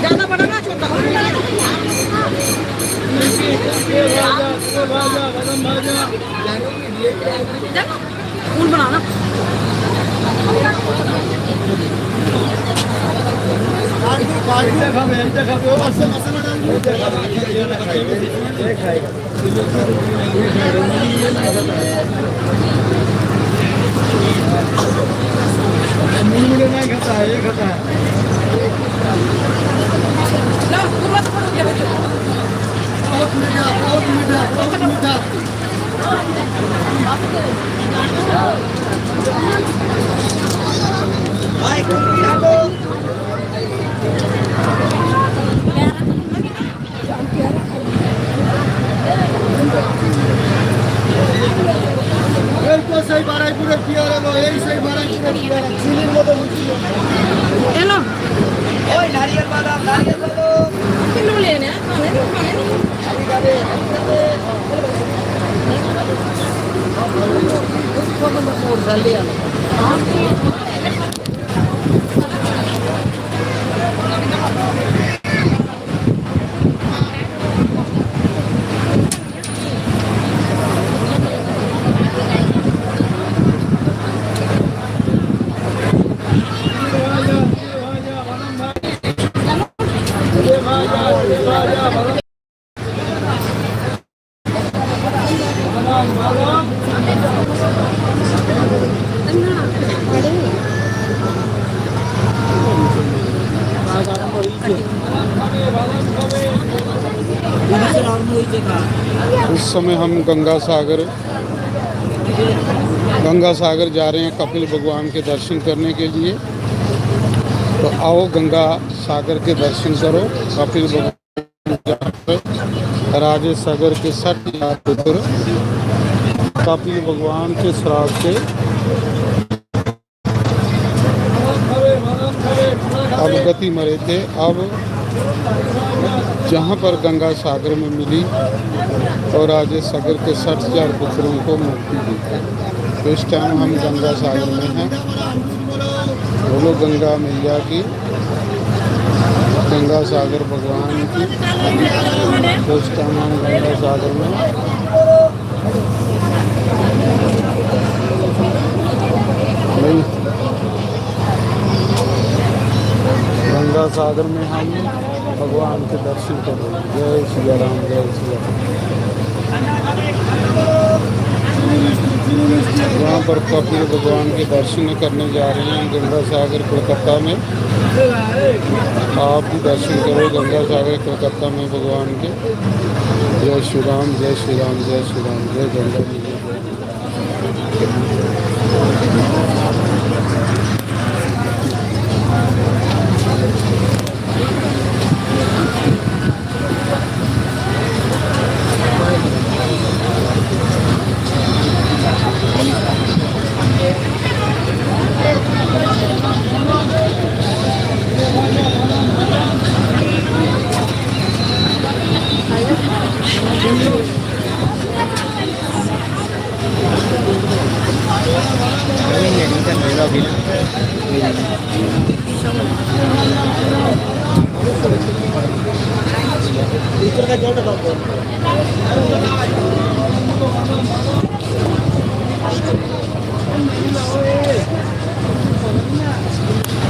ज्यादा बड़ा ना छोटा फूल बनाना नहीं खाता है, ये खाता है। बहुत मीठा, बहुत मीठा, बहुत मीठा। सही बारह पूरे पियर है, यही सही बारह पूरे पियर है। सीलिंग में तो हेलो ओए नारियल वाला किलो लेने हैं खाने इस समय हम गंगा सागर जा रहे हैं कपिल भगवान के दर्शन करने के लिए। तो आओ गंगा सागर के दर्शन करो। कपिल भगवान राजे सागर के 60 पुत्र कपिल भगवान के श्राप से अब गति मरे थे। अब जहाँ पर गंगा सागर में मिली और राजे सागर के 60,000 पुत्रों को मुक्ति दी। तो इस टाइम हम गंगा सागर में हैं। बोलो गंगा मैया की, गंगा सागर भगवान की। तो इस टाइम हम गंगा सागर में गंगा सागर में हम भगवान के दर्शन करें। जय श्री राम, जय श्री राम। यहाँ पर कपिल भगवान के दर्शन करने जा रहे हैं गंगा सागर कोलकाता में। आप भी दर्शन करो गंगा सागर कोलकाता में भगवान के। जय श्री राम, जय श्री राम, जय श्री राम, जय गंगा जी।